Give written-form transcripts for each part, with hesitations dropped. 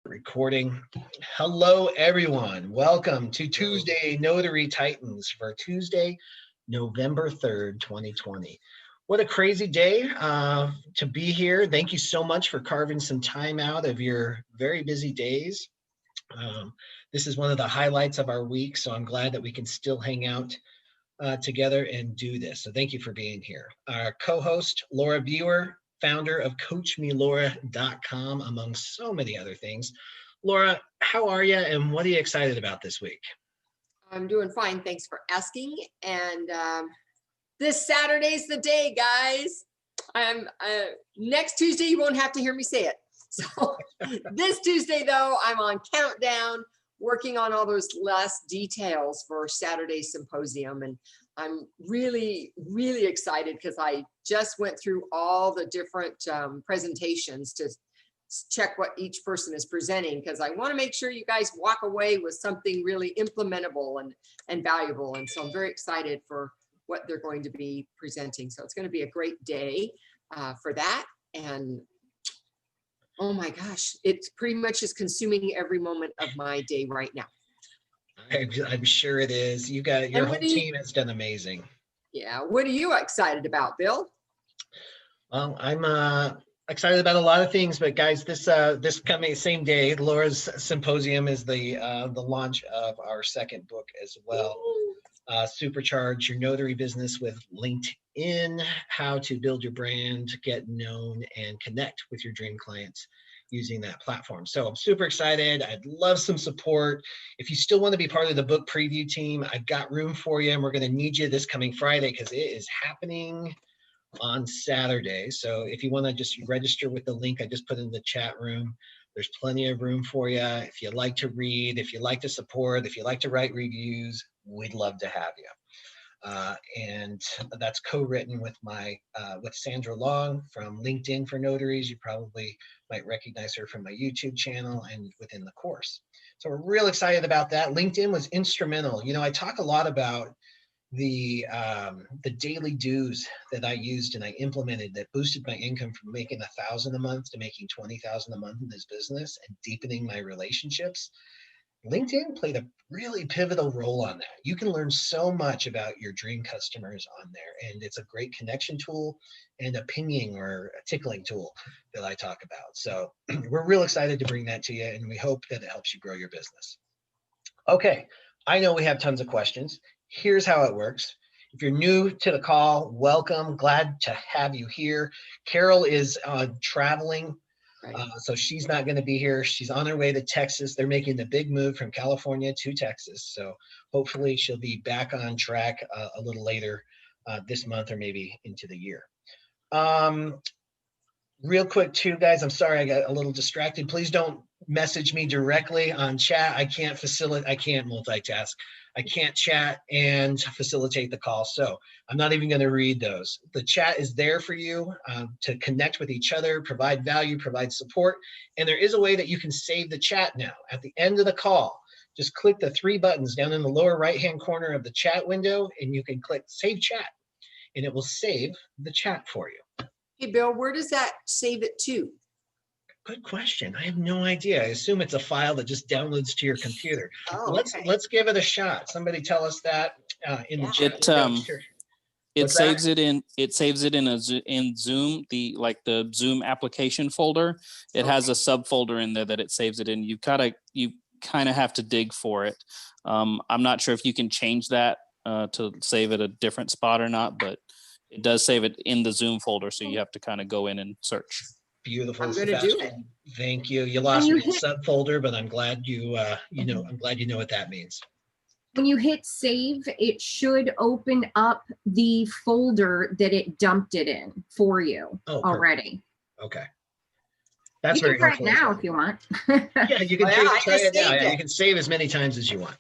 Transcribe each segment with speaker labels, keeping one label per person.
Speaker 1: Recording. Hello, everyone. Welcome to Tuesday Notary Titans for Tuesday, November 3rd, 2020. What a crazy day to be here. Thank you so much for carving some time out of your very busy days. This is one of the highlights of our week, so I'm glad that we can still hang out together and do this. So thank you for being here. Our co-host, Laura Biewer, founder of CoachMeLaura.com, among so many other things. Laura, how are you and what are you excited about this week?
Speaker 2: I'm doing fine. Thanks for asking. And this Saturday's the day, guys. Next Tuesday, you won't have to hear me say it. So this Tuesday, though, I'm on countdown, working on all those last details for Saturday's symposium. And I'm really, really excited because I just went through all the different presentations to check what each person is presenting, because I want to make sure you guys walk away with something really implementable and valuable. And so I'm very excited for what they're going to be presenting. So it's going to be a great day for that. And oh my gosh, it pretty much is consuming every moment of my day right now.
Speaker 1: I'm sure it is. You got your whole team has done amazing.
Speaker 2: Yeah. What are you excited about, Bill?
Speaker 1: Well, I'm excited about a lot of things, but guys, this coming same day, Laura's symposium is the launch of our second book as well. Supercharge your notary business with LinkedIn, how to build your brand, get known, and connect with your dream clients using that platform. So I'm super excited. I'd love some support. If you still want to be part of the book preview team, I've got room for you, and we're going to need you this coming Friday because it is happening on Saturday. So if you want to just register with the link I just put in the chat room, there's plenty of room for you. If you like to read, if you like to support, if you like to write reviews, we'd love to have you. And that's co-written with with Sandra Long from LinkedIn for Notaries. You probably might recognize her from my YouTube channel and within the course. So we're real excited about that. LinkedIn was instrumental. You know, I talk a lot about the daily dues that I used and I implemented that boosted my income from making $1,000 a month to making $20,000 a month in this business and deepening my relationships. LinkedIn played a really pivotal role on that. You can learn so much about your dream customers on there, and it's a great connection tool and a pinging or a tickling tool that I talk about. So we're real excited to bring that to you, and we hope that it helps you grow your business. Okay, I know we have tons of questions. Here's how it works. If you're new to the call, welcome. Glad to have you here. Carol is traveling. So she's not going to be here. She's on her way to Texas. They're making the big move from California to Texas. So hopefully she'll be back on track a little later this month or maybe into the year. Real quick too, guys, I'm sorry I got a little distracted. Please don't message me directly on chat. I can't multitask. I can't chat and facilitate the call. So I'm not even going to read those. The chat is there for you to connect with each other, provide value, provide support. And there is a way that you can save the chat now. At the end of the call, just click the 3 buttons down in the lower right-hand corner of the chat window, and you can click Save Chat, and it will save the chat for you.
Speaker 2: Hey, Bill, where does that save it to?
Speaker 1: Good question. I have no idea. I assume it's a file that just downloads to your computer.
Speaker 2: Oh,
Speaker 1: let's give it a shot. Somebody tell us that in the chat.
Speaker 3: It saves it in Zoom, the Zoom application folder. It has a subfolder in there that it saves it in. You kind of have to dig for it. I'm not sure if you can change that to save it a different spot or not, but it does save it in the Zoom folder, so you have to kind of go in and search.
Speaker 1: Beautiful.
Speaker 2: I'm going to do it.
Speaker 1: Thank you. You lost me in subfolder, but I'm glad I'm glad you know what that means.
Speaker 4: When you hit save, it should open up the folder that it dumped it in for you already.
Speaker 1: Okay. That's
Speaker 4: you
Speaker 1: very
Speaker 4: can try it now if you want.
Speaker 1: Yeah, you can try it now. Yeah, you can save as many times as you want.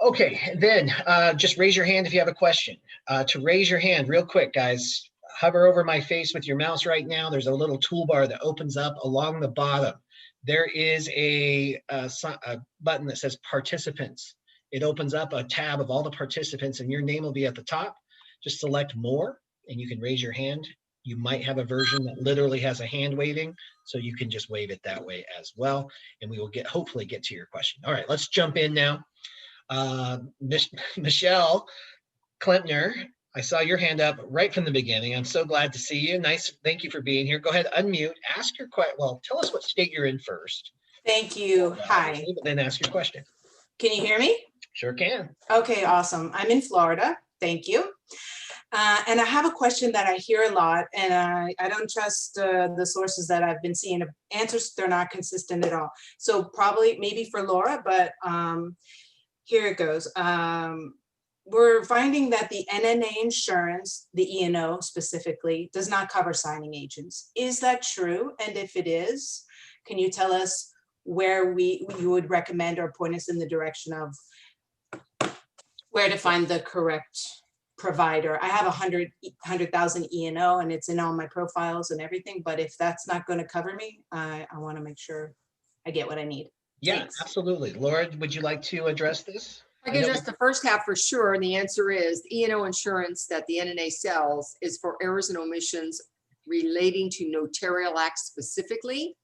Speaker 1: Okay, then just raise your hand if you have a question. To raise your hand real quick, guys, hover over my face with your mouse right now. There's a little toolbar that opens up along the bottom. There is a button that says participants. It opens up a tab of all the participants and your name will be at the top. Just select more and you can raise your hand You might have a version that literally has a hand waving, so you can just wave it that way as well. And we will hopefully get to your question. All right, let's jump in now. Michelle Klempner, I saw your hand up right from the beginning. I'm so glad to see you. Nice. Thank you for being here. Go ahead, unmute, ask your question. Well, tell us what state you're in first.
Speaker 5: Thank you. Hi.
Speaker 1: Then ask your question.
Speaker 5: Can you hear me?
Speaker 1: Sure can.
Speaker 5: Okay, awesome. I'm in Florida. Thank you. And I have a question that I hear a lot, and I don't trust the sources that I've been seeing. Answers, they're not consistent at all. So probably maybe for Laura, but here it goes. We're finding that the NNA insurance, the E&O specifically, does not cover signing agents. Is that true? And if it is, can you tell us where you would recommend or point us in the direction of where to find the correct provider? I have 100,000 E&O and it's in all my profiles and everything, but if that's not going to cover me, I want to make sure I get what I need.
Speaker 1: Yeah,
Speaker 5: Thanks.
Speaker 1: absolutely. Laura, would you like to address this?
Speaker 2: I can address the first half for sure. And the answer is the E&O insurance that the NNA sells is for errors and omissions relating to notarial acts specifically,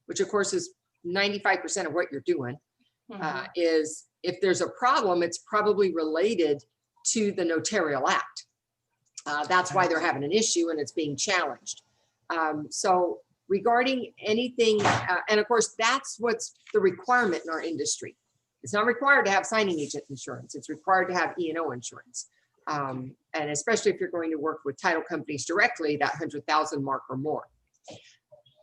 Speaker 2: which of course is 95% of what you're doing. Is if there's a problem, it's probably related to the notarial act. That's why they're having an issue and it's being challenged. So regarding anything, and of course, that's what's the requirement in our industry. It's not required to have signing agent insurance. It's required to have E&O insurance. And especially if you're going to work with title companies directly, that 100,000 mark or more.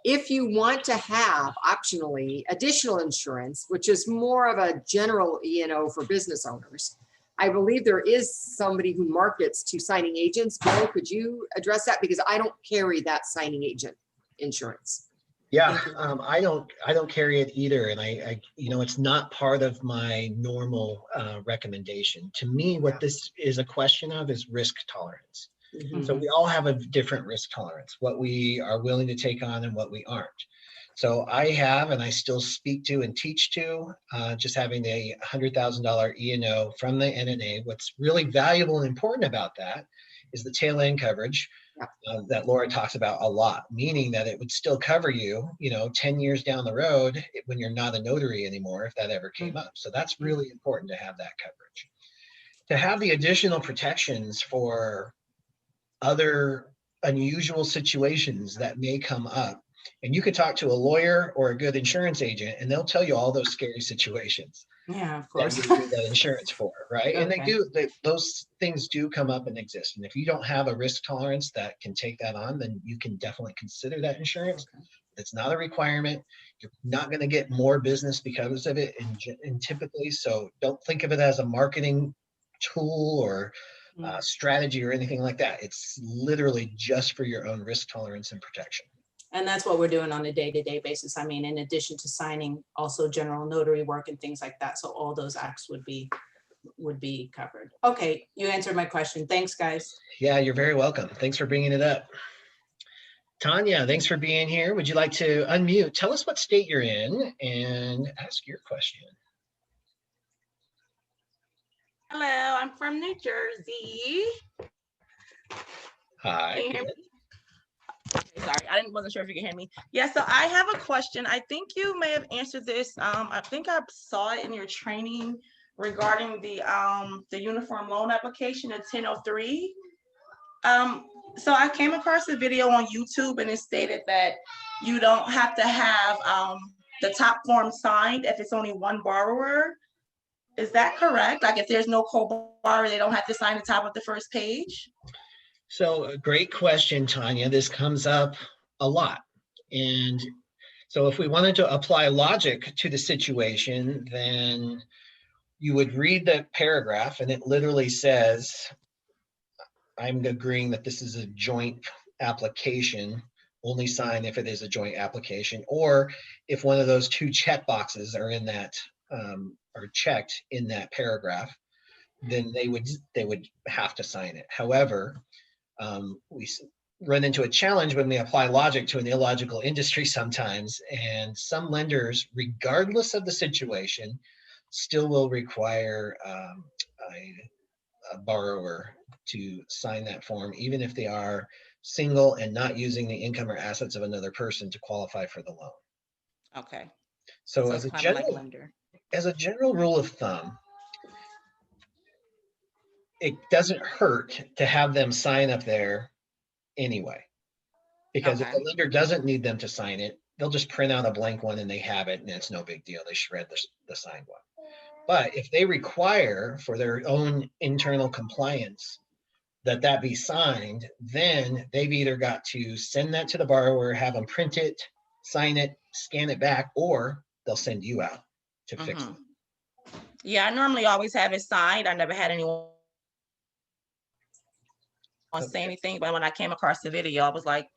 Speaker 2: If you want to have optionally additional insurance, which is more of a general E&O for business owners, I believe there is somebody who markets to signing agents. Bill, could you address that? Because I don't carry that signing agent insurance.
Speaker 1: Yeah, I don't carry it either, and I it's not part of my normal recommendation. To me, what this is a question of is risk tolerance. So we all have a different risk tolerance, what we are willing to take on and what we aren't. So I have, and I still speak to and teach to, just having a $100,000 E&O from the NNA. What's really valuable and important about that is the tail end coverage that Laura talks about a lot, meaning that it would still cover you, 10 years down the road when you're not a notary anymore, if that ever came up. So that's really important to have that coverage. To have the additional protections for other unusual situations that may come up. And you could talk to a lawyer or a good insurance agent, and they'll tell you all those scary situations.
Speaker 5: Yeah, of course.
Speaker 1: That you need that insurance for, right?
Speaker 5: Okay.
Speaker 1: And those things do come up and exist. And if you don't have a risk tolerance that can take that on, then you can definitely consider that insurance. Okay. It's not a requirement. You're not going to get more business because of it, and typically. So don't think of it as a marketing tool or strategy or anything like that. It's literally just for your own risk tolerance and protection.
Speaker 5: And that's what we're doing on a day-to-day basis. I mean, in addition to signing, also general notary work and things like that. So all those acts would be covered. Okay, you answered my question. Thanks, guys.
Speaker 1: Yeah, you're very welcome. Thanks for bringing it up. Tanya, thanks for being here. Would you like to unmute? Tell us what state you're in and ask your question.
Speaker 6: Hello, I'm from New Jersey.
Speaker 1: Hi.
Speaker 6: Can you hear me? Okay, sorry, I wasn't sure if you can hear me. Yeah, so I have a question. I think you may have answered this. I think I saw it in your training regarding the uniform loan application at 1003. So I came across a video on YouTube and it stated that you don't have to have the top form signed if it's only one borrower. Is that correct? Like if there's no co-borrower, they don't have to sign the top of the first page?
Speaker 1: So great question, Tanya. This comes up a lot. And so if we wanted to apply logic to the situation, then you would read the paragraph and it literally says, I'm agreeing that this is a joint application, only sign if it is a joint application, or if one of those two check boxes are in that, are checked in that paragraph, then they would have to sign it. However, we run into a challenge when we apply logic to an illogical industry sometimes, and some lenders, regardless of the situation, still will require a borrower to sign that form, even if they are single, and not using the income or assets of another person to qualify for the loan.
Speaker 6: Okay.
Speaker 1: So,
Speaker 6: So
Speaker 1: as
Speaker 6: it's
Speaker 1: a
Speaker 6: kind of like
Speaker 1: general
Speaker 6: lender.
Speaker 1: as a general rule of thumb, it doesn't hurt to have them sign up there anyway. Because if
Speaker 6: Okay.
Speaker 1: the lender doesn't need them to sign it, they'll just print out a blank one and they have it, and it's no big deal. They shred the signed one. But if they require for their own internal compliance that be signed, then they've either got to send that to the borrower, have them print it, sign it, scan it back, or they'll send you out to fix it.
Speaker 6: Yeah, I normally always have it signed. I never had anyone say anything, but when I came across the video, I was like,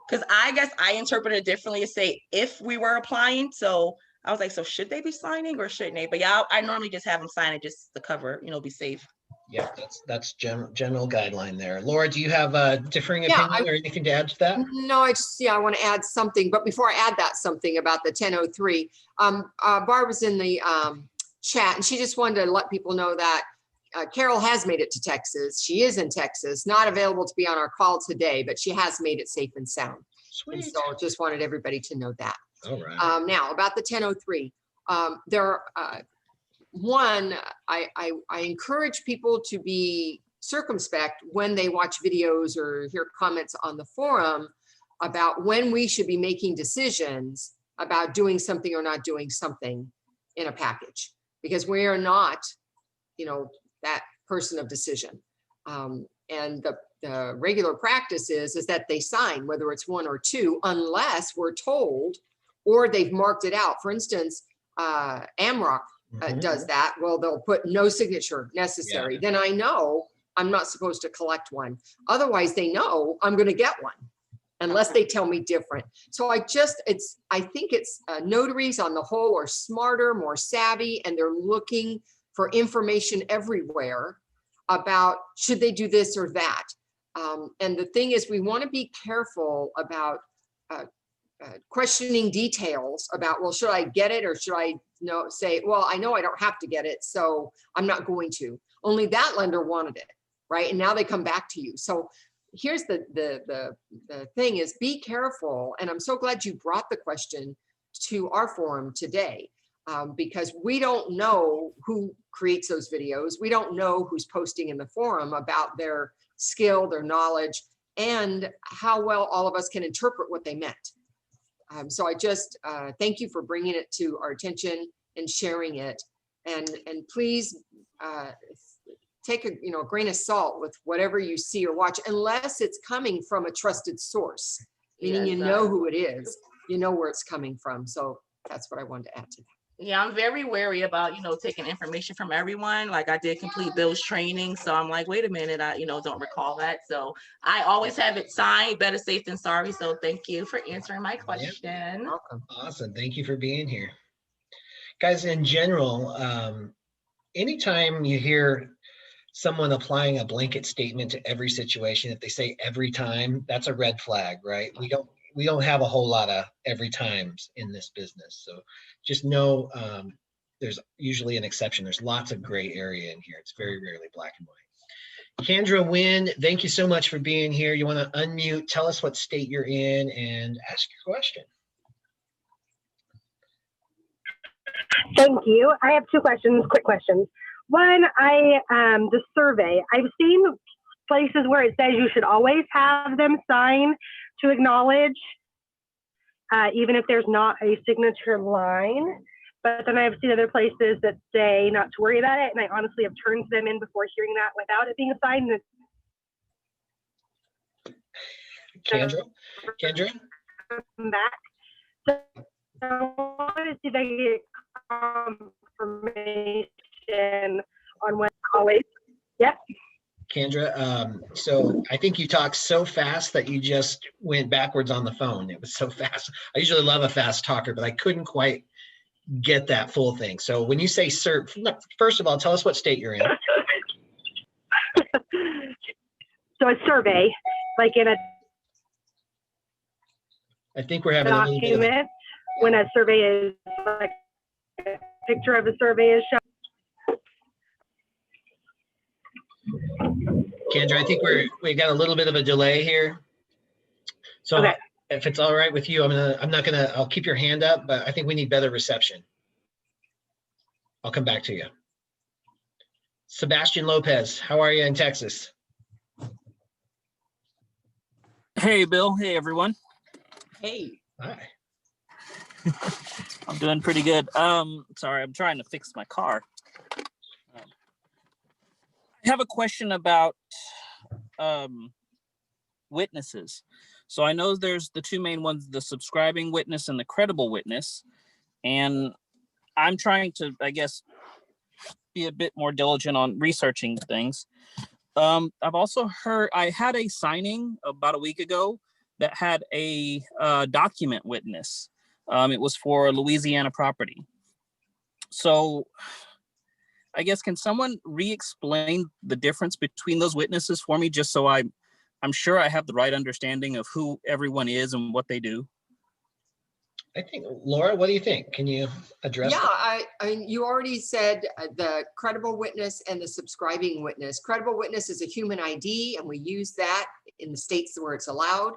Speaker 6: because I guess I interpreted it differently to say if we were applying. So I was like, so should they be signing or shouldn't they? But yeah, I normally just have them sign it just to cover, be safe.
Speaker 1: Yeah, that's general guideline there. Laura, do you have a differing opinion or anything to add to that?
Speaker 2: No, I want to add something, but before I add that something about the 1003, Barb was in the chat and she just wanted to let people know that Carol has made it to Texas. She is in Texas, not available to be on our call today, but she has made it safe and sound.
Speaker 1: Sweet.
Speaker 2: And so just wanted everybody to know that.
Speaker 1: All right.
Speaker 2: Now about the 1003, one, I encourage people to be circumspect when they watch videos or hear comments on the forum about when we should be making decisions about doing something or not doing something in a package, because we are not, that person of decision. And the regular practice is that they sign, whether it's one or two, unless we're told or they've marked it out. For instance, AMROC does that. Well, they'll put no signature necessary. Then I know I'm not supposed to collect one. Otherwise, they know I'm going to get one unless they tell me different. So I think it's notaries on the whole are smarter, more savvy, and they're looking for information everywhere about should they do this or that. And the thing is, we want to be careful about questioning details about, well, should I get it or should I say, well, I know I don't have to get it, so I'm not going to. Only that lender wanted it, right? And now they come back to you. So here's the thing is, be careful. And I'm so glad you brought the question to our forum today, because we don't know who creates those videos. We don't know who's posting in the forum about their skill, their knowledge, and how well all of us can interpret what they meant. So I just thank you for bringing it to our attention and sharing it. And please take a grain of salt with whatever you see or watch, unless it's coming from a trusted source, meaning you know who it is, you know where it's coming from. So that's what I wanted to add to that.
Speaker 6: Yeah, I'm very wary about, taking information from everyone. Like I did complete Bill's training. So I'm like, wait a minute, I, don't recall that. So I always have it signed, better safe than sorry. So thank you for answering my question.
Speaker 1: Welcome. Awesome. Thank you for being here. Guys, in general, anytime you hear someone applying a blanket statement to every situation, if they say every time, that's a red flag, right? We don't have a whole lot of every times in this business. So just know there's usually an exception. There's lots of gray area in here. It's very rarely black and white. Kendra Wynn, thank you so much for being here. You want to unmute, tell us what state you're in, and ask your question.
Speaker 7: Thank you. I have two questions, quick questions. One, the survey, I've seen places where it says you should always have them sign to acknowledge, even if there's not a signature line. But then I've seen other places that say not to worry about it. And I honestly have turned them in before hearing that without it being signed.
Speaker 1: Kendra?
Speaker 7: Come back. So I wanted to see if I get confirmation on when always. Yep.
Speaker 1: Kendra, so I think you talked so fast that you just went backwards on the phone. It was so fast. I usually love a fast talker, but I couldn't quite get that full thing. So when you say serve, first of all, tell us what state you're in.
Speaker 7: So a survey, like in a
Speaker 1: I think we're having a little bit of
Speaker 7: document, when a survey is like a picture of a survey is shown.
Speaker 1: Kendra, I think we got a little bit of a delay here. So
Speaker 7: Okay.
Speaker 1: if it's all right with you, I'll keep your hand up, but I think we need better reception. I'll come back to you. Sebastian Lopez, how are you in Texas?
Speaker 3: Hey, Bill. Hey, everyone.
Speaker 2: Hey.
Speaker 1: Hi.
Speaker 3: I'm doing pretty good. Sorry, I'm trying to fix my car. I have a question about witnesses. So I know there's the two main ones, the subscribing witness and the credible witness. And I'm trying to, I guess, be a bit more diligent on researching things. I've also heard, I had a signing about a week ago that had a document witness. It was for Louisiana property. So I guess, can someone re-explain the difference between those witnesses for me, just so I'm sure I have the right understanding of who everyone is and what they do?
Speaker 1: I think, Laura, what do you think? Can you address that?
Speaker 2: I mean, you already said the credible witness and the subscribing witness. Credible witness is a human ID, and we use that in the states where it's allowed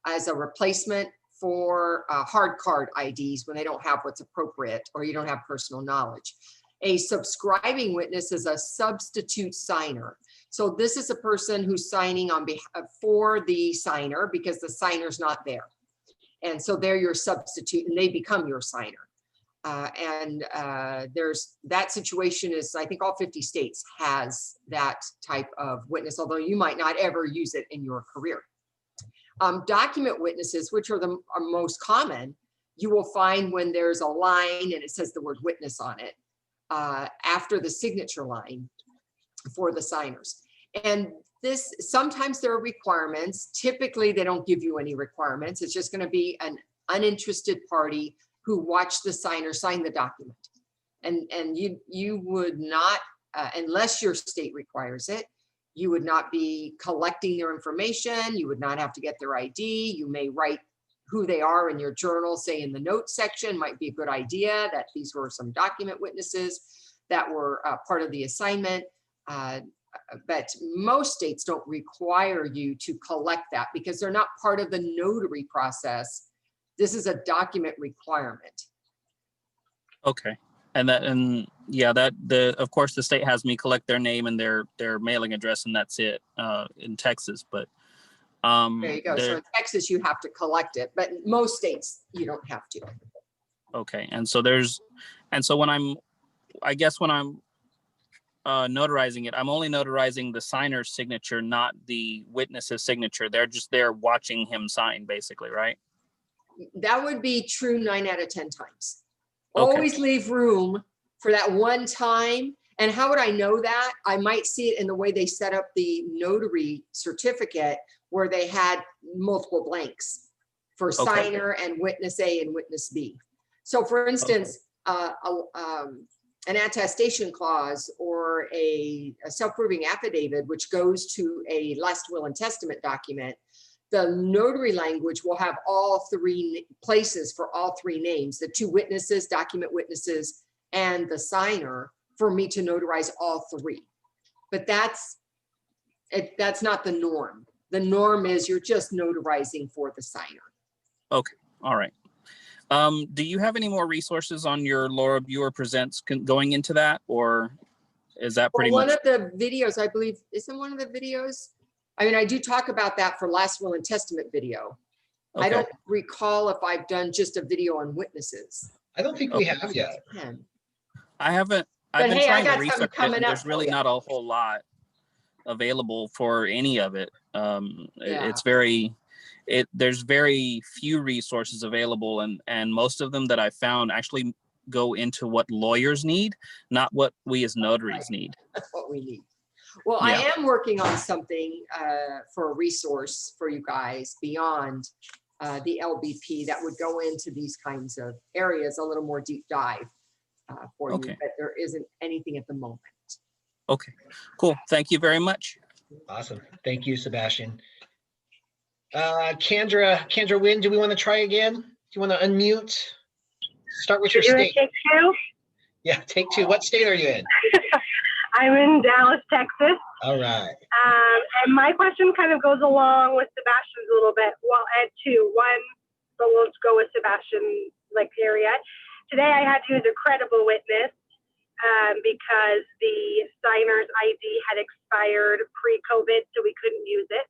Speaker 2: as a replacement for hard card IDs when they don't have what's appropriate or you don't have personal knowledge. A subscribing witness is a substitute signer. So this is a person who's signing on behalf for the signer because the signer's not there. And so they're your substitute and they become your signer. There's that situation is, I think all 50 states has that type of witness, although you might not ever use it in your career. Document witnesses, which are most common, you will find when there's a line and it says the word witness on it after the signature line for the signers. And this, sometimes there are requirements. Typically, they don't give you any requirements. It's just going to be an uninterested party who watched the signer sign the document. And you would not, unless your state requires it, you would not be collecting their information. You would not have to get their ID. You may write who they are in your journal, say in the notes section. Might be a good idea that these were some document witnesses that were part of the assignment. But most states don't require you to collect that because they're not part of the notary process. This is a document requirement.
Speaker 3: Okay. And of course the state has me collect their name and their mailing address, and that's it in Texas. But
Speaker 2: there you go. So in Texas you have to collect it, but most states you don't have to.
Speaker 3: Okay. And so when I'm notarizing it, I'm only notarizing the signer's signature, not the witness's signature. They're just there watching him sign, basically, right?
Speaker 2: That would be true 9 out of 10 times.
Speaker 3: Okay.
Speaker 2: Always leave room for that one time. And how would I know that? I might see it in the way they set up the notary certificate where they had multiple blanks for signer and witness A and witness B. So for instance, an attestation clause or a self-proving affidavit, which goes to a last will and testament document, the notary language will have all three places for all three names, the two witnesses, document witnesses, and the signer, for me to notarize all three. But that's not the norm. The norm is you're just notarizing for the signer.
Speaker 3: Okay, all right. Do you have any more resources on your Laura Biewer Presents going into that, or is that pretty much?
Speaker 2: One of the videos, I believe, isn't one of the videos? I mean, I do talk about that for last will and testament video. Okay. I don't recall if I've done just a video on witnesses.
Speaker 1: I don't think we have yet.
Speaker 3: I haven't. I've been trying to research it, and there's really not a whole lot available for any of it. It's there's very few resources available, and most of them that I found actually go into what lawyers need, not what we as notaries need.
Speaker 2: That's what we need. Well, yeah. I am working on something for a resource for you guys beyond the LBP that would go into these kinds of areas, a little more deep dive for you, but there isn't anything at the moment.
Speaker 3: Okay, cool. Thank you very much.
Speaker 1: Awesome. Thank you, Sebastian. Kendra Wynn, do we want to try again? Do you want to unmute? Start with your state.
Speaker 7: Take two?
Speaker 1: Yeah, take two. What state are you in?
Speaker 7: I'm in Dallas, Texas.
Speaker 1: All right.
Speaker 7: And my question kind of goes along with Sebastian's a little bit. Well, I had two. One, so we'll go with Sebastian like area. Today I had to use a credible witness because the signer's ID had expired pre-COVID, so we couldn't use it.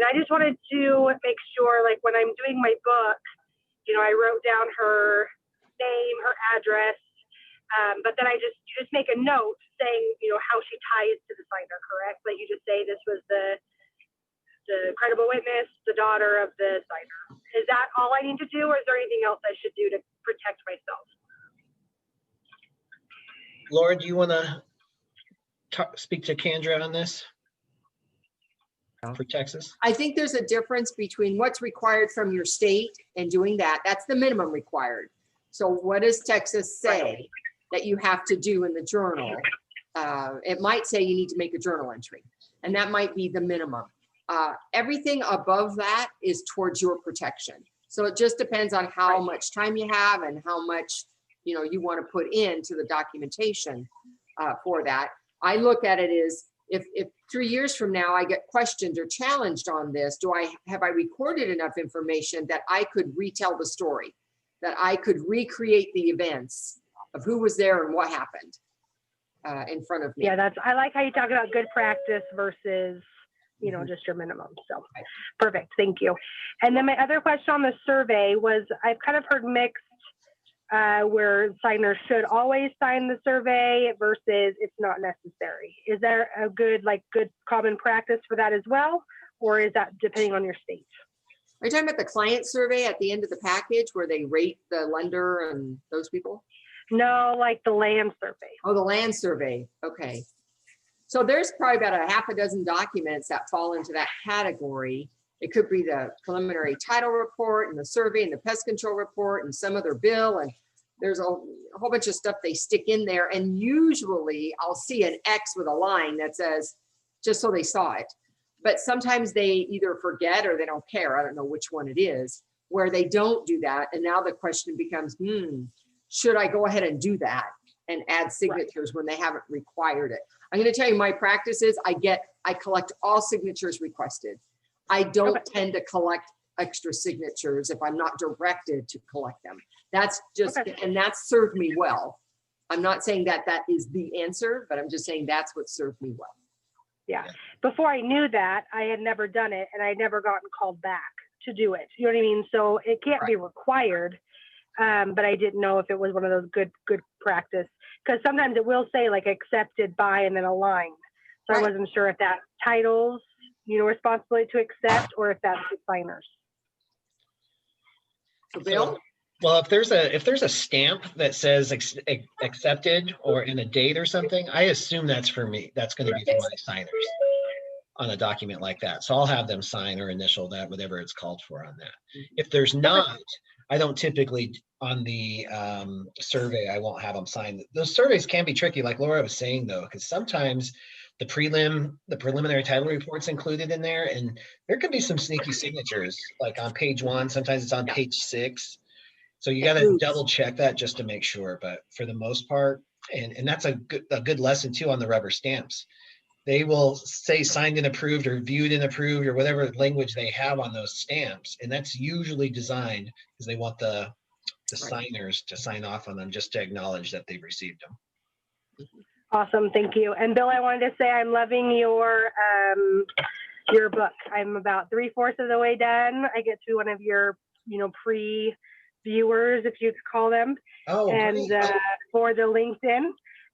Speaker 7: And I just wanted to make sure, like when I'm doing my book, you know, I wrote down her name, her address, but then you just make a note saying, you know, how she ties to the signer, correct? Like you just say this was the credible witness, the daughter of the signer. Is that all I need to do, or is there anything else I should do to protect myself?
Speaker 1: Laura, do you want to speak to Kendra on this for Texas?
Speaker 2: I think there's a difference between what's required from your state and doing that. That's the minimum required. So what does Texas say that you have to do in the journal? It might say you need to make a journal entry, and that might be the minimum. Everything above that is towards your protection. So it just depends on how much time you have and how much, you know, you want to put into the documentation for that. I look at it as if 3 years from now I get questioned or challenged on this, have I recorded enough information that I could retell the story, that I could recreate the events of who was there and what happened in front of me.
Speaker 7: Yeah, I like how you talk about good practice versus, you know, just your minimum. So perfect, thank you. And then my other question on the survey was, I've kind of heard mixed where signers should always sign the survey versus it's not necessary. Is there a good common practice for that as well? Or is that depending on your state?
Speaker 2: Are you talking about the client survey at the end of the package where they rate the lender and those people?
Speaker 7: No, like the land survey.
Speaker 2: Oh, the land survey. Okay. So there's probably about a half a dozen documents that fall into that category. It could be the preliminary title report and the survey and the pest control report and some other bill. And there's a whole bunch of stuff they stick in there. And usually I'll see an X with a line that says, just so they saw it. But sometimes they either forget or they don't care. I don't know which one it is, where they don't do that. And now the question becomes, should I go ahead and do that and add signatures when they haven't required it? I'm going to tell you my practice is I collect all signatures requested. I don't tend to collect extra signatures if I'm not directed to collect them. That's just, and that's served me well. I'm not saying that that is the answer, but I'm just saying that's what served me well.
Speaker 7: Yeah. Before I knew that, I had never done it and I'd never gotten called back to do it. You know what I mean? So it can't be required. But I didn't know if it was one of those good practice, because sometimes it will say like accepted by and then a line. So I wasn't sure if that titles, you know, responsibility to accept or if that's the signers.
Speaker 2: So Bill?
Speaker 1: Well, if there's a stamp that says accepted or in a date or something, I assume that's for me. That's going to be for my signers on a document like that. So I'll have them sign or initial that, whatever it's called for on that. If there's not, I don't typically on the survey, I won't have them sign. Those surveys can be tricky, like Laura was saying though, because sometimes the preliminary title report's included in there, and there could be some sneaky signatures, like on page 1, sometimes it's on page 6. So you got to double check that just to make sure. But for the most part, and that's a good lesson too on the rubber stamps. They will say signed and approved or viewed and approved or whatever language they have on those stamps. And that's usually designed because they want the signers to sign off on them just to acknowledge that they've received them.
Speaker 7: Awesome, thank you. And Bill, I wanted to say I'm loving your book. I'm about 3/4 of the way done. I get to one of your, pre-viewers, if you could call them, for the LinkedIn,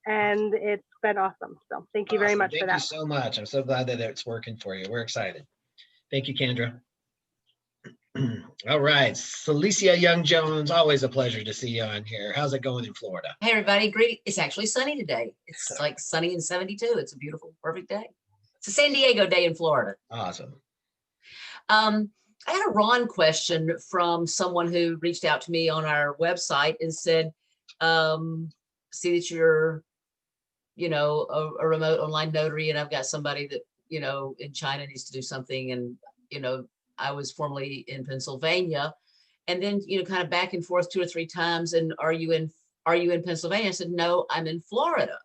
Speaker 7: and it's been awesome. So thank you very much for that.
Speaker 1: Thank you so much. I'm so glad that it's working for you. We're excited. Thank you, Kendra. All right, Celicia Young-Jones, always a pleasure to see you on here. How's it going in Florida?
Speaker 8: Hey, everybody. Great. It's actually sunny today. It's like sunny and 72. It's a beautiful, perfect day. It's a San Diego day in Florida.
Speaker 1: Awesome.
Speaker 8: I had a Ron question from someone who reached out to me on our website and said, see that you're, a remote online notary, and I've got somebody that, in China needs to do something. And, I was formerly in Pennsylvania, and then, kind of back and forth 2 or 3 times. And are you in Pennsylvania? I said, no, I'm in Florida.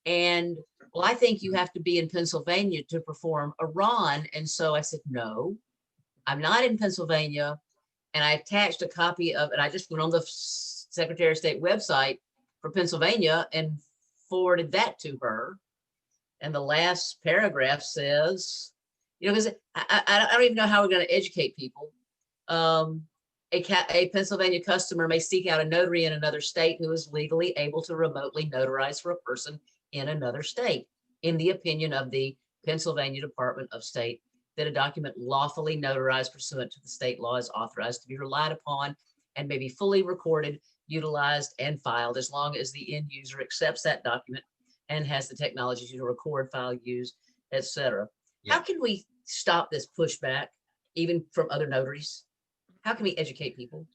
Speaker 8: And well, I think you have to be in Pennsylvania to perform a RON. And so I said, no, I'm not in Pennsylvania. And I attached a copy of, and I just went on the Secretary of State website for Pennsylvania and forwarded that to her. And the last paragraph says, you know, because I don't even know how we're going to educate people. A Pennsylvania customer may seek out a notary in another state who is legally able to remotely notarize for a person in another state, in the opinion of the Pennsylvania Department of State, that a document lawfully notarized pursuant to the state law is authorized to be relied upon and may be fully recorded, utilized, and filed as long as the end user accepts that document and has the technology to record, file, use, etc.
Speaker 1: Yeah.
Speaker 8: How can we stop this pushback, even from other notaries? How can we educate people?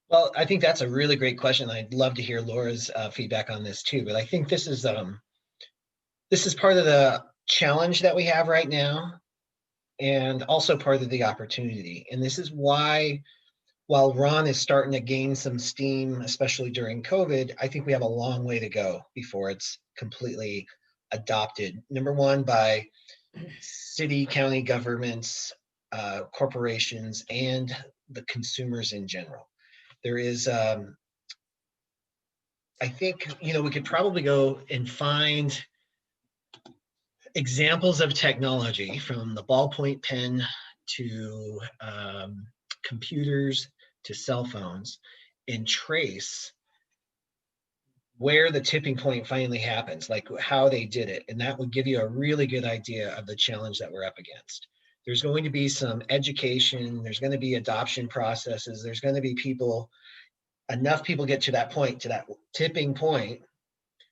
Speaker 1: Well, I think that's a really great question. I'd love to hear Laura's feedback on this too, but I think this is part of the challenge that we have right now, and also part of the opportunity. And this is why, while Ron is starting to gain some steam, especially during COVID, I think we have a long way to go before it's completely adopted. Number one, by city, county governments, corporations, and the consumers in general. There is, I think, you know, we could probably go and find examples of technology, from the ballpoint pen to computers to cell phones, and trace where the tipping point finally happens, like how they did it. And that would give you a really good idea of the challenge that we're up against. There's going to be some education, there's going to be adoption processes, there's going to be enough people get to that point, to that tipping point,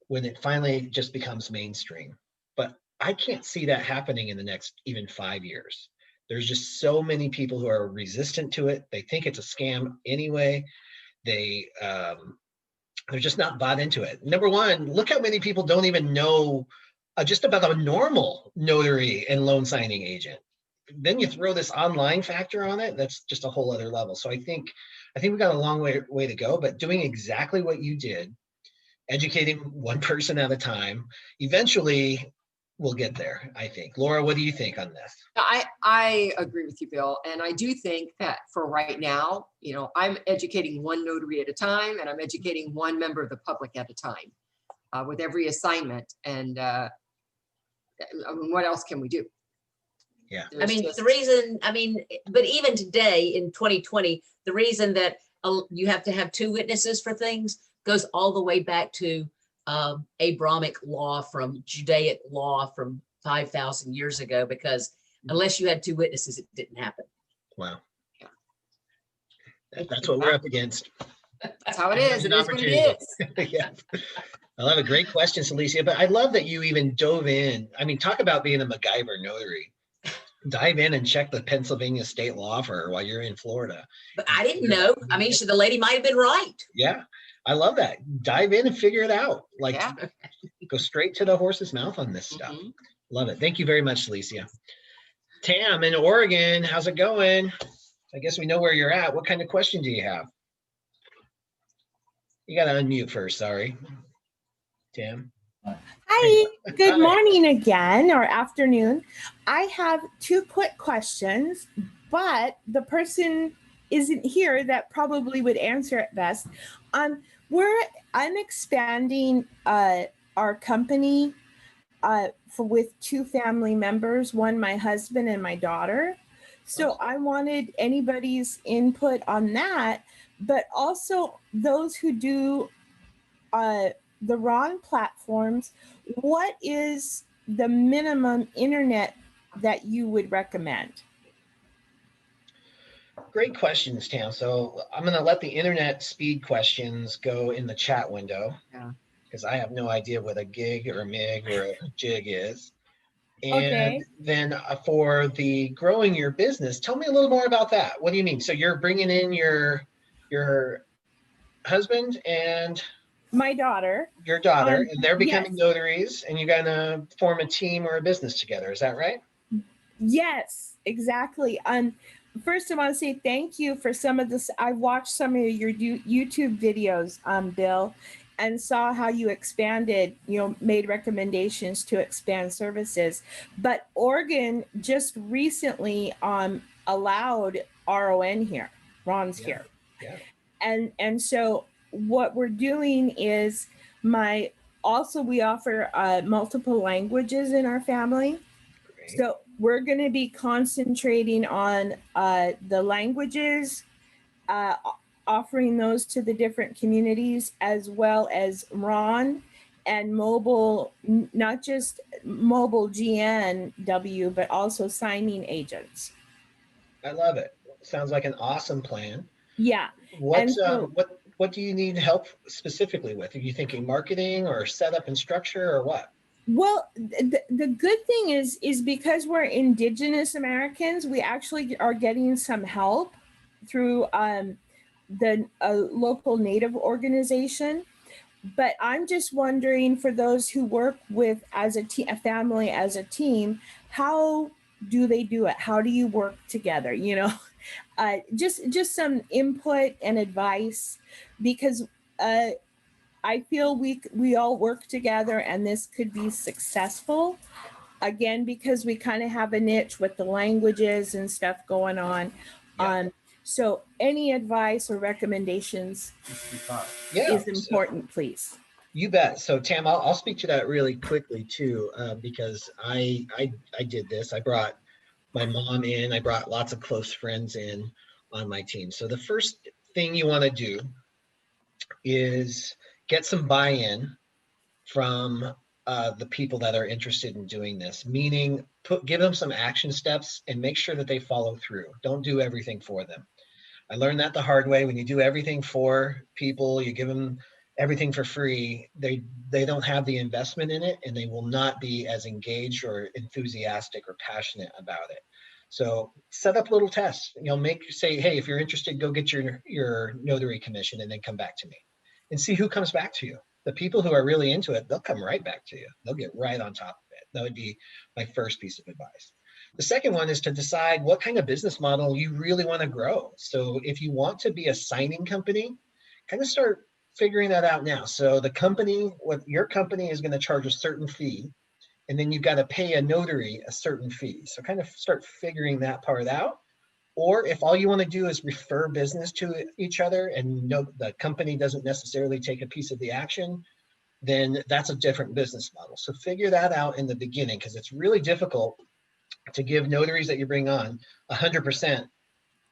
Speaker 1: when it finally just becomes mainstream. But I can't see that happening in the next even 5 years. There's just so many people who are resistant to it. They think it's a scam anyway. They're just not bought into it. Number one, look how many people don't even know just about a normal notary and loan signing agent. Then you throw this online factor on it, that's just a whole other level. So I think we've got a long way to go, but doing exactly what you did, educating one person at a time, eventually we'll get there, I think. Laura, what do you think on this?
Speaker 2: I agree with you, Bill. And I do think that for right now, you know, I'm educating one notary at a time, and I'm educating one member of the public at a time with every assignment. And I mean, what else can we do?
Speaker 1: Yeah.
Speaker 8: I mean, the reason, but even today in 2020, the reason that you have to have two witnesses for things goes all the way back to Abrahamic law, from Judaic law from 5,000 years ago, because unless you had two witnesses, it didn't happen.
Speaker 1: Wow. That's what we're up against.
Speaker 2: That's how it is. It is what it is.
Speaker 1: Yeah. I love a great question, Celicia, but I love that you even dove in. I mean, talk about being a MacGyver notary. Dive in and check the Pennsylvania state law for her while you're in Florida.
Speaker 8: But I didn't know. I mean, the lady might have been right.
Speaker 1: Yeah, I love that. Dive in and figure it out. Like,
Speaker 2: Yeah.
Speaker 1: Go straight to the horse's mouth on this stuff.
Speaker 2: Mhm.
Speaker 1: Love it. Thank you very much, Celicia. Tam in Oregon, how's it going? I guess we know where you're at. What kind of question do you have? You got to unmute first. Sorry, Tam.
Speaker 9: Hi, good
Speaker 1: Hi.
Speaker 9: morning again, or afternoon. I have two quick questions, but the person isn't here that probably would answer it best. I'm expanding our company with two family members, one my husband and my daughter. So I wanted anybody's input on that, but also those who do the RON platforms. What is the minimum internet that you would recommend?
Speaker 1: Great questions, Tam. So I'm going to let the internet speed questions go in the chat window.
Speaker 2: Yeah.
Speaker 1: Because I have no idea what a gig or a MIG or a jig is. And
Speaker 9: Okay.
Speaker 1: then for the growing your business, tell me a little more about that. What do you mean? So you're bringing in your husband and
Speaker 9: My daughter.
Speaker 1: your daughter, and they're becoming
Speaker 9: yes.
Speaker 1: notaries, and you're going to form a team or a business together. Is that right?
Speaker 9: Yes, exactly. First, I want to say thank you for some of this. I watched some of your YouTube videos, Bill, and saw how you expanded, made recommendations to expand services. But Oregon just recently allowed RON here, Ron's here.
Speaker 1: Yeah.
Speaker 9: And so what we're doing is we offer multiple languages in our family.
Speaker 1: Great.
Speaker 9: So we're going to be concentrating on the languages, offering those to the different communities, as well as Ron and mobile, not just mobile GNW, but also signing agents.
Speaker 1: I love it. Sounds like an awesome plan.
Speaker 9: Yeah.
Speaker 1: What do you need help specifically with? Are you thinking marketing or setup and structure or what?
Speaker 9: Well, the good thing is because we're Indigenous Americans, we actually are getting some help through the local Native organization. But I'm just wondering, for those who work with as a family, as a team, how do they do it? How do you work together? Just some input and advice, because I feel we all work together and this could be successful. Again, because we kind of have a niche with the languages and stuff going on.
Speaker 1: Yeah.
Speaker 9: So any advice or recommendations is important, please.
Speaker 1: You bet. So Tam, I'll speak to that really quickly too, because I did this. I brought my mom in. I brought lots of close friends in on my team. So the first thing you want to do is get some buy-in from the people that are interested in doing this, meaning give them some action steps and make sure that they follow through. Don't do everything for them. I learned that the hard way. When you do everything for people, you give them everything for free, they don't have the investment in it, and they will not be as engaged or enthusiastic or passionate about it. So set up little tests. Say, hey, if you're interested, go get your notary commission and then come back to me and see who comes back to you. The people who are really into it, they'll come right back to you. They'll get right on top of it. That would be my first piece of advice. The second one is to decide what kind of business model you really want to grow. So if you want to be a signing company, kind of start figuring that out now. So your company is going to charge a certain fee, and then you've got to pay a notary a certain fee. So kind of start figuring that part out. Or if all you want to do is refer business to each other and the company doesn't necessarily take a piece of the action, then that's a different business model. So figure that out in the beginning, because it's really difficult to give notaries that you bring on 100%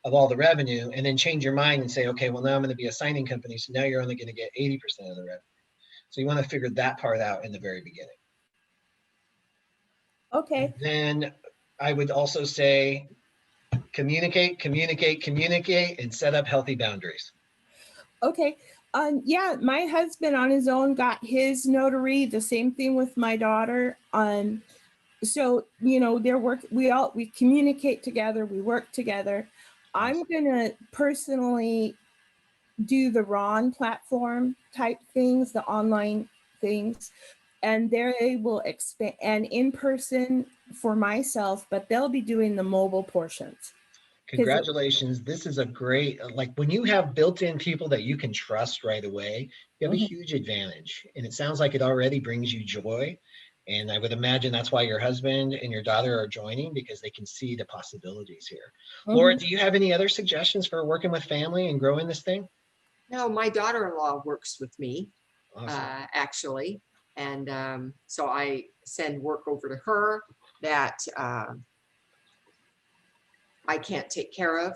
Speaker 1: of all the revenue and then change your mind and say, okay, well, now I'm going to be a signing company. So now you're only going to get 80% of the revenue. So you want to figure that part out in the very beginning.
Speaker 9: Okay.
Speaker 1: Then I would also say, communicate, and set up healthy boundaries. Okay.
Speaker 9: Yeah, my husband on his own got his notary. The same thing with my daughter. So we communicate together, we work together. I'm gonna personally do the Ron platform type things, the online things, and they will expand, and in person for myself, but they'll be doing the mobile portions.
Speaker 1: Congratulations. This is a great, when you have built-in people that you can trust right away, you have a huge advantage. And it sounds like it already brings you joy. And I would imagine that's why your husband and your daughter are joining, because they can see the possibilities here. Laura, do you have any other suggestions for working with family and growing this thing?
Speaker 2: No, my daughter-in-law works with me,
Speaker 1: Awesome.
Speaker 2: actually. And so I send work over to her that I can't take care of,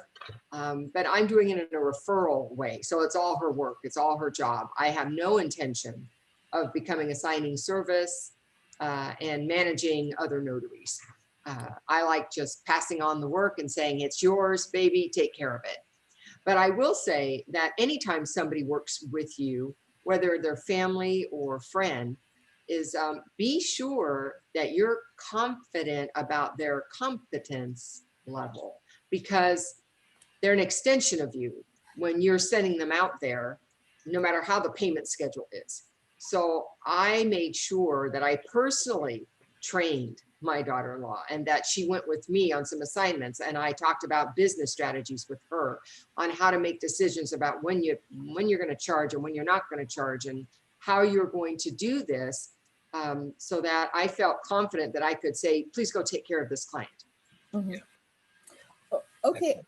Speaker 2: but I'm doing it in a referral way. So it's all her work. It's all her job. I have no intention of becoming a signing service and managing other notaries. I like just passing on the work and saying, it's yours, baby, take care of it. But I will say that anytime somebody works with you, whether they're family or friend, is be sure that you're confident about their competence level, because they're an extension of you when you're sending them out there, no matter how the payment schedule is. So I made sure that I personally trained my daughter-in-law and that she went with me on some assignments, and I talked about business strategies with her on how to make decisions about when you're going to charge and when you're not going to charge, and how you're going to do this, so that I felt confident that I could say, please go take care of this client.
Speaker 9: Mhm. Okay,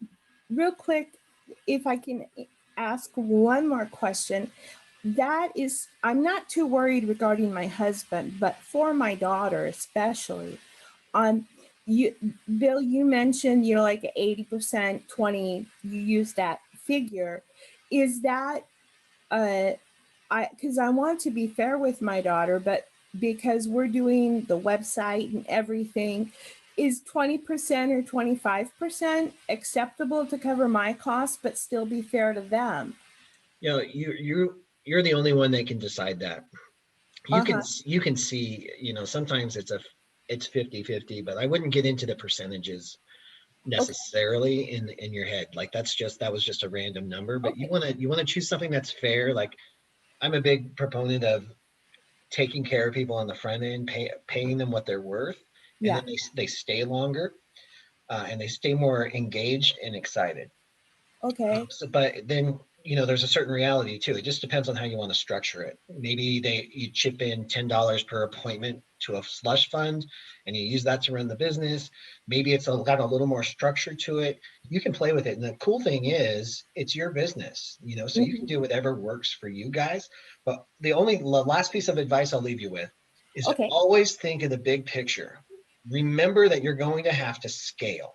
Speaker 9: real quick, if I can ask one more question. That is, I'm not too worried regarding my husband, but for my daughter especially. Bill, you mentioned, like 80%, 20, you use that figure. Is that, because I want to be fair with my daughter, but because we're doing the website and everything, is 20% or 25% acceptable to cover my costs, but still be fair to them?
Speaker 1: You're the only one that can decide that. You can see, sometimes it's 50-50, but I wouldn't get into the percentages necessarily in your head. Like that was just a random number, but you want to choose something that's fair. Like I'm a big proponent of taking care of people on the front end, paying them what they're worth, and then they stay longer, and they stay more engaged and excited.
Speaker 9: Okay.
Speaker 1: But then, there's a certain reality too. It just depends on how you want to structure it. Maybe you chip in $10 per appointment to a slush fund and you use that to run the business. Maybe it's got a little more structure to it. You can play with it. And the cool thing is it's your business, so you can do whatever works for you guys. But the last piece of advice I'll leave you with is always think of the big picture. Remember that you're going to have to scale.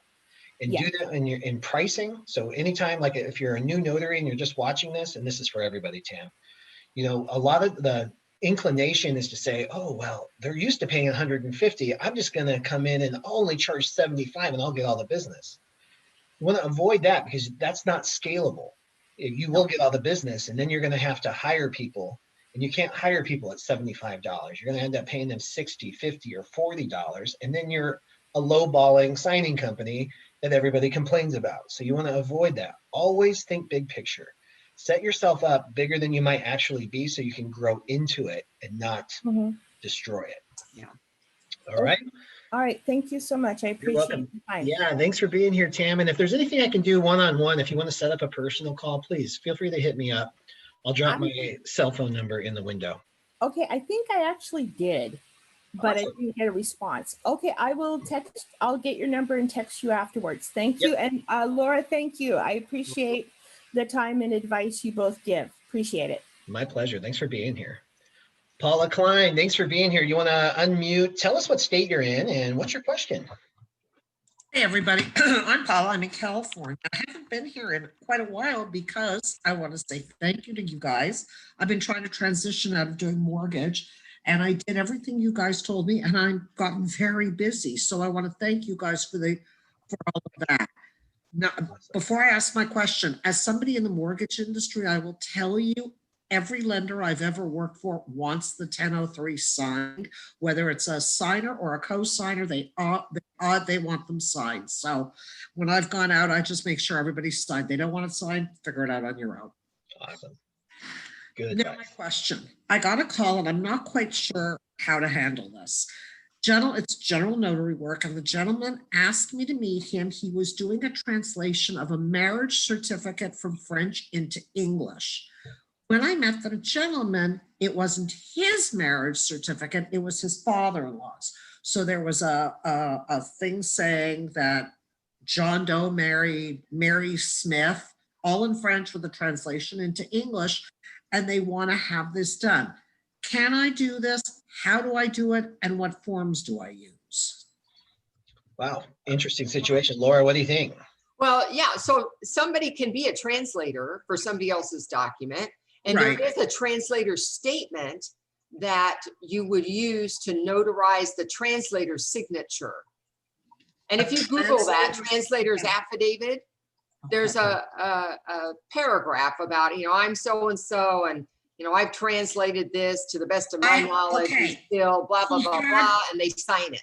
Speaker 1: And do that in pricing. So anytime, like if you're a new notary and you're just watching this, and this is for everybody, Tam, a lot of the inclination is to say, oh, well, they're used to paying 150. I'm just going to come in and only charge 75 and I'll get all the business. You want to avoid that because that's not scalable. You will get all the business and then you're going to have to hire people, and you can't hire people at $75. You're going to end up paying them $60, $50, or $40. And then you're a lowballing signing company that everybody complains about. So you want to avoid that. Always think big picture. Set yourself up bigger than you might actually be so you can grow into it and not destroy it.
Speaker 2: Yeah.
Speaker 1: All right.
Speaker 9: All right. Thank you so much. I appreciate the time.
Speaker 1: Yeah, thanks for being here, Tam. And if there's anything I can do one-on-one, if you want to set up a personal call, please feel free to hit me up. I'll drop my cell phone number in the window.
Speaker 9: Okay. I think I actually did, but I didn't get a response. Okay. I'll get your number and text you afterwards. Thank you. And Laura, thank you. I appreciate the time and advice you both give. Appreciate it.
Speaker 1: My pleasure. Thanks for being here. Paula Klein, thanks for being here. You want to unmute? Tell us what state you're in and what's your question?
Speaker 10: Hey, everybody. I'm Paula. I'm in California. I haven't been here in quite a while because I want to say thank you to you guys. I've been trying to transition out of doing mortgage, and I did everything you guys told me, and I've gotten very busy. So I want to thank you guys for all of that. Now, before I ask my question, as somebody in the mortgage industry, I will tell you, every lender I've ever worked for wants the 1003 signed, whether it's a signer or a co-signer, they want them signed. So when I've gone out, I just make sure everybody's signed. They don't want it signed, figure it out on your own.
Speaker 1: Awesome. Good.
Speaker 10: Now my question, I got a call and I'm not quite sure how to handle this. It's general notary work, and the gentleman asked me to meet him. He was doing a translation of a marriage certificate from French into English. When I met the gentleman, it wasn't his marriage certificate, it was his father-in-law's. So there was a thing saying that John Doe married Mary Smith, all in French with a translation into English, and they want to have this done. Can I do this? How do I do it? And what forms do I use?
Speaker 1: Wow, interesting situation. Laura, what do you think?
Speaker 2: Well, yeah, so somebody can be a translator for somebody else's document. And there is a translator statement that you would use to notarize the translator's signature. And if you Google that, translator's affidavit, there's a paragraph about, I'm so-and-so, and, I've translated this to the best of my knowledge, still blah, blah, blah, blah, and they sign it.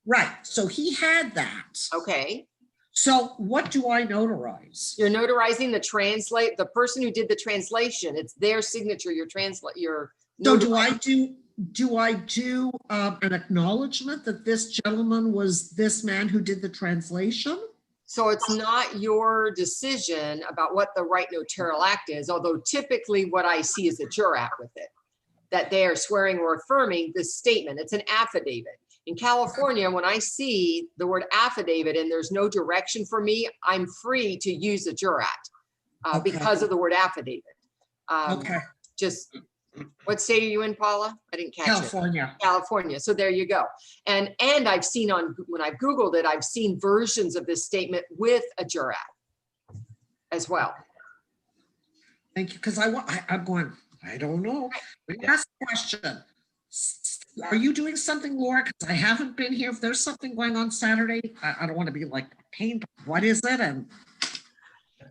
Speaker 10: Right. So he had that.
Speaker 2: Okay.
Speaker 10: So what do I notarize?
Speaker 2: You're notarizing the person who did the translation. It's their signature. So
Speaker 10: do I do an acknowledgement that this gentleman was this man who did the translation?
Speaker 2: So it's not your decision about what the right notarial act is, although typically what I see is a juror act with it. that they are swearing or affirming this statement. It's an affidavit. In California, when I see the word affidavit and there's no direction for me, I'm free to use a jurat because of the word affidavit.
Speaker 10: Okay.
Speaker 2: Just, what state are you in, Paula? I didn't catch
Speaker 10: California.
Speaker 2: it. California. So there you go. And I've seen when I've Googled it, I've seen versions of this statement with a jurat as well.
Speaker 10: Thank you. Because I'm going, I don't know. Last question. Are you doing something, Laura? Because I haven't been here. If there's something going on Saturday, I don't want to be like a pain, but what is it? And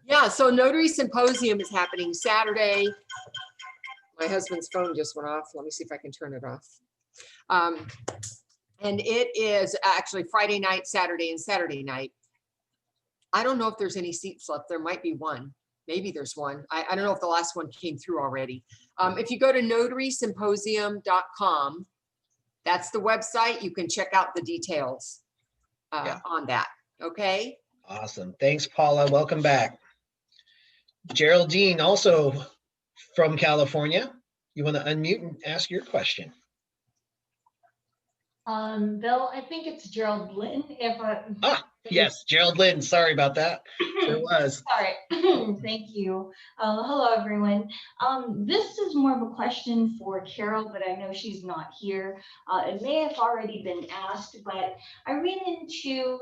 Speaker 2: yeah, so Notary Symposium is happening Saturday. My husband's phone just went off. Let me see if I can turn it off. And it is actually Friday night, Saturday, and Saturday night. I don't know if there's any seats left. There might be one. Maybe there's one. I don't know if the last one came through already. If you go to notarysymposium.com, that's the website. You can check out the details on that. Okay.
Speaker 1: Awesome. Thanks, Paula. Welcome back. Geraldine, also from California. You want to unmute and ask your question?
Speaker 11: Bill, I think it's Gerald Lynn.
Speaker 1: Yes, Gerald Lynn. Sorry about that. Sure was.
Speaker 11: Sorry. Thank you. Hello, everyone. This is more of a question for Carol, but I know she's not here. It may have already been asked, but I ran into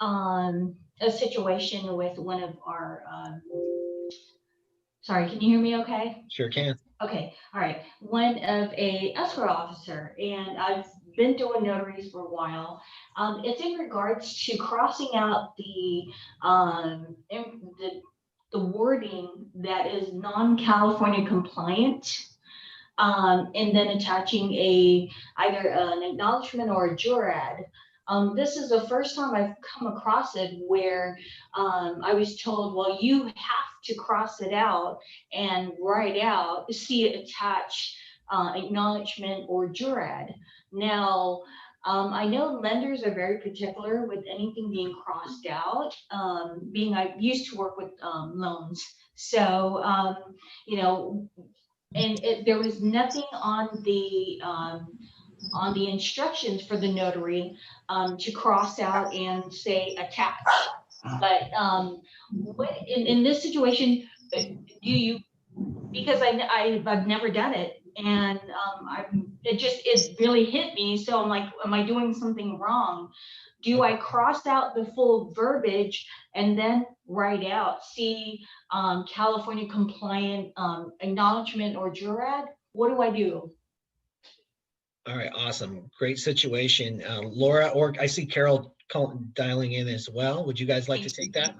Speaker 11: a situation with one of our, sorry, can you hear me okay?
Speaker 1: Sure can.
Speaker 11: Okay, all right. One of a escrow officer, and I've been doing notaries for a while. It's in regards to crossing out the wording that is non-California compliant, and then attaching either an acknowledgement or a jurat. This is the first time I've come across it where I was told, well, you have to cross it out and write out, see it attach acknowledgement or jurat. Now, I know lenders are very particular with anything being crossed out, I used to work with loans. So, you know, and there was nothing on the instructions for the notary to cross out and say attach. But what in this situation, do you, because I've never done it, and it really hit me. So I'm like, am I doing something wrong? Do I cross out the full verbiage and then write out, California compliant acknowledgement or jurat? What do I do?
Speaker 1: All right, awesome. Great situation. Laura, or I see Carol dialing in as well. Would you guys like to take that?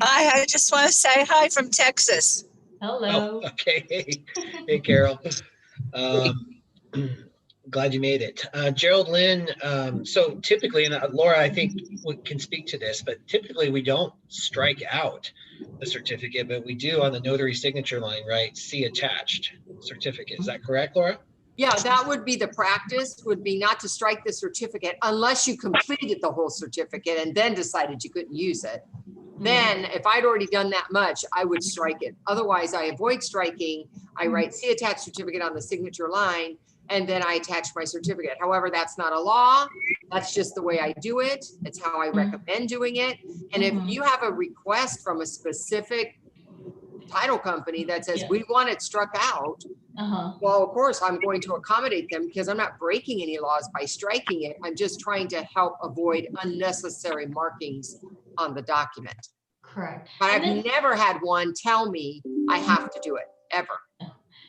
Speaker 12: I just want to say hi from Texas.
Speaker 11: Hello.
Speaker 1: Oh, okay. Hey, Carol. Glad you made it. Gerald Lynn, so typically, and Laura, I think we can speak to this, but typically we don't strike out the certificate, but we do on the notary signature line, right? See attached certificate. Is that correct, Laura?
Speaker 2: Yeah, that would be the practice, would be not to strike the certificate unless you completed the whole certificate and then decided you couldn't use it. Then if I'd already done that much, I would strike it. Otherwise, I avoid striking. I write see attached certificate on the signature line, and then I attach my certificate. However, that's not a law. That's just the way I do it. It's how I recommend doing it. And if you have a request from a specific title company that says, we want it struck out, well, of course, I'm going to accommodate them because I'm not breaking any laws by striking it. I'm just trying to help avoid unnecessary markings on the document.
Speaker 11: Correct.
Speaker 2: But I've never had one tell me I have to do it, ever.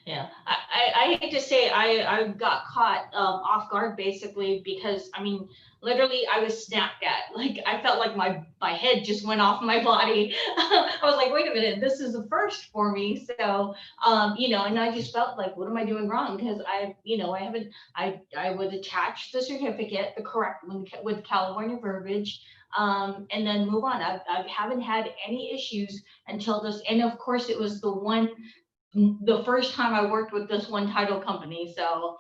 Speaker 11: Yeah, I hate to say I got caught off guard basically because, I mean, literally I was snapped at. Like, I felt like my head just went off my body. I was like, wait a minute, this is a first for me. So, you know, and I just felt like, what am I doing wrong? Because I would attach the certificate, the correct one with California verbiage, and then move on. I haven't had any issues until this. And of course, it was the first time I worked with this one title company. So,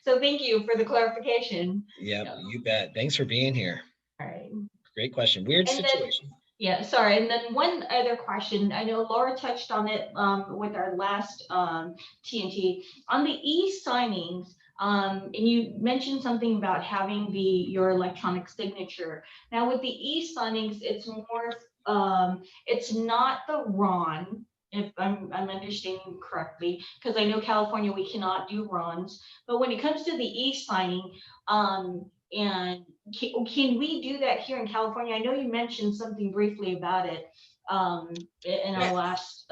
Speaker 11: so thank you for the clarification.
Speaker 1: Yeah, you bet. Thanks for being here.
Speaker 11: All right.
Speaker 1: Great question. Weird situation.
Speaker 11: Yeah, sorry. And then one other question. I know Laura touched on it with our last TNT on the e-signings. And you mentioned something about having your electronic signature. Now with the e-signings, it's more, it's not the RON, if I'm understanding correctly, because I know California, we cannot do RONs. But when it comes to the e-signing, and can we do that here in California? I know you mentioned something briefly about it in our last,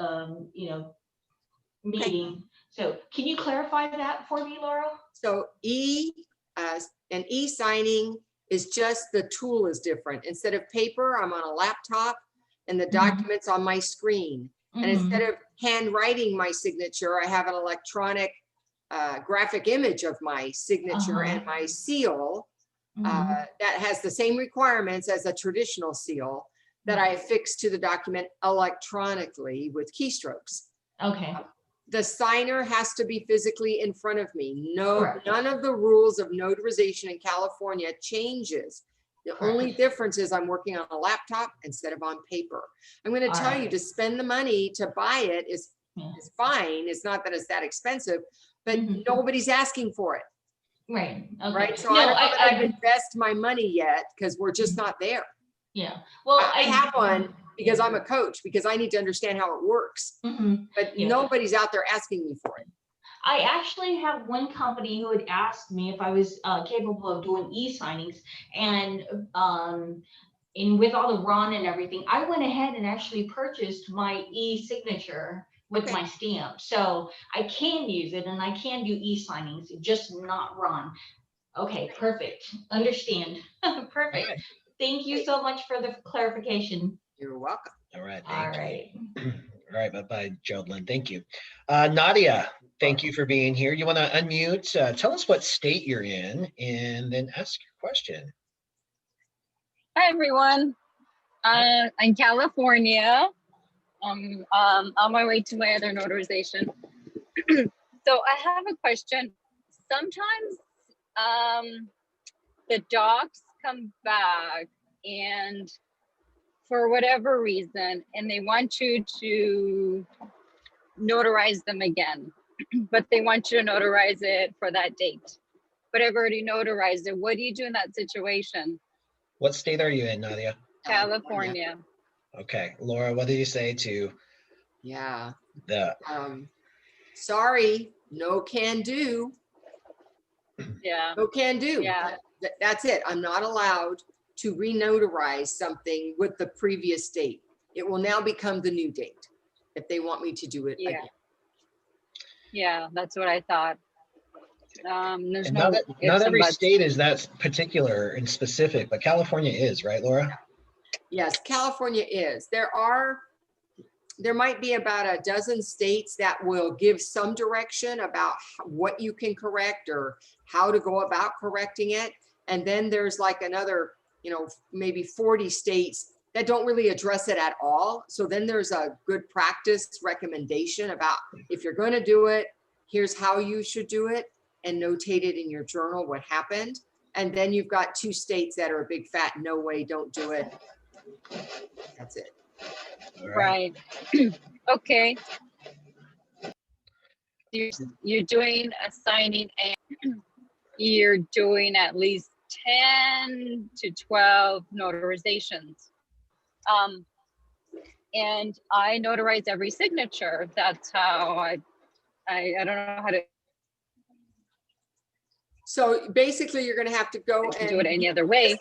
Speaker 11: meeting. So can you clarify that for me, Laura?
Speaker 2: So an e-signing is just the tool is different. Instead of paper, I'm on a laptop and the document's on my screen. And instead of handwriting my signature, I have an electronic graphic image of my signature and my seal that has the same requirements as a traditional seal that I affix to the document electronically with keystrokes.
Speaker 11: Okay.
Speaker 2: The signer has to be physically in front of me. No,
Speaker 11: Correct.
Speaker 2: none of the rules of notarization in California changes. The only difference is I'm working on a laptop instead of on paper. I'm going to tell you to spend the money to buy it is fine. It's not that it's that expensive, but nobody's asking for it.
Speaker 11: Right. Okay.
Speaker 2: Right. So I don't know that I've invested my money yet because we're just not there.
Speaker 11: Yeah. Well,
Speaker 2: I have one because I'm a coach, because I need to understand how it works. But nobody's out there asking me for it.
Speaker 11: I actually have one company who had asked me if I was capable of doing e-signings, and with all the RON and everything, I went ahead and actually purchased my e-signature with my stamp. So I can use it and I can do e-signings, just not RON. Okay, perfect. Understand. Perfect.
Speaker 1: Right.
Speaker 11: Thank you so much for the clarification.
Speaker 2: You're welcome.
Speaker 1: All right.
Speaker 11: All right.
Speaker 1: All right. Bye-bye, Jodlyn. Thank you. Nadia, thank you for being here. You want to unmute? Tell us what state you're in and then ask your question.
Speaker 13: Hi, everyone. I'm in California. I'm on my way to my other notarization. So I have a question. Sometimes the docs come back and for whatever reason, and they want you to notarize them again, but they want you to notarize it for that date. But I've already notarized it. What do you do in that situation?
Speaker 1: What state are you in, Nadia?
Speaker 13: California.
Speaker 1: Okay. Laura, what did you say to the
Speaker 2: sorry, no can do.
Speaker 13: Yeah.
Speaker 2: No can do.
Speaker 13: Yeah.
Speaker 2: That's it. I'm not allowed to re-notarize something with the previous date. It will now become the new date if they want me to do it again.
Speaker 13: Yeah, that's what I thought. There's
Speaker 1: not every state is that particular and specific, but California is, right, Laura?
Speaker 2: Yes, California is. There might be about a dozen states that will give some direction about what you can correct or how to go about correcting it. And then there's like another, maybe 40 states that don't really address it at all. So then there's a good practice recommendation about if you're going to do it, here's how you should do it, and notate it in your journal what happened. And then you've got 2 states that are a big fat no way, don't do it. That's it.
Speaker 13: Right. Okay. You're doing a signing and you're doing at least 10 to 12 notarizations. And I notarize every signature. That's how I don't know how to.
Speaker 2: So basically you're going to have to go and
Speaker 13: do it any other way.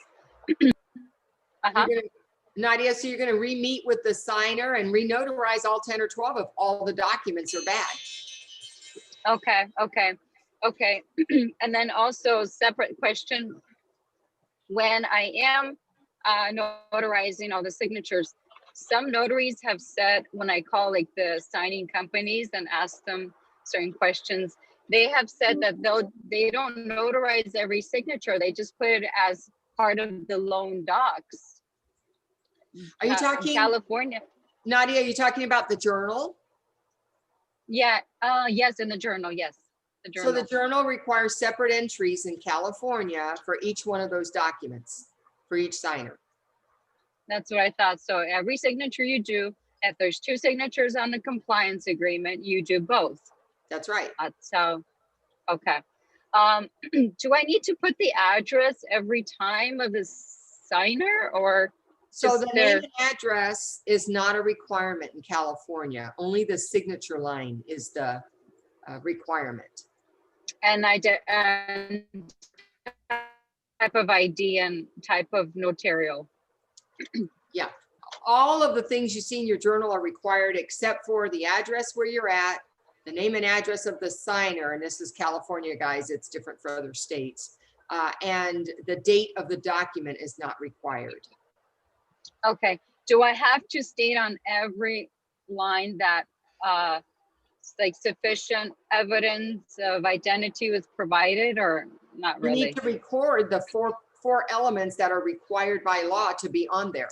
Speaker 2: Nadia, so you're going to re-meet with the signer and re-notarize all 10 or 12 if all the documents are bad.
Speaker 13: Okay. And then also separate question, when I am notarizing all the signatures, some notaries have said when I call like the signing companies and ask them certain questions, they have said that they don't notarize every signature. They just put it as part of the loan docs.
Speaker 2: Are you talking
Speaker 13: California?
Speaker 2: Nadia, are you talking about the journal?
Speaker 13: Yeah. Yes, in the journal. Yes. The journal.
Speaker 2: So the journal requires separate entries in California for each one of those documents for each signer.
Speaker 13: That's what I thought. So every signature you do, if there's 2 signatures on the compliance agreement, you do both.
Speaker 2: That's right.
Speaker 13: That's how, okay. Do I need to put the address every time of the signer, or?
Speaker 2: So the name and address is not a requirement in California. Only the signature line is the requirement.
Speaker 13: And type of ID and type of notarial.
Speaker 2: Yeah, all of the things you see in your journal are required except for the address where you're at, the name and address of the signer, and this is California, guys, it's different for other states, and the date of the document is not required.
Speaker 13: Okay, do I have to state on every line that like sufficient evidence of identity was provided, or not really?
Speaker 2: You need to record the four elements that are required by law to be on there,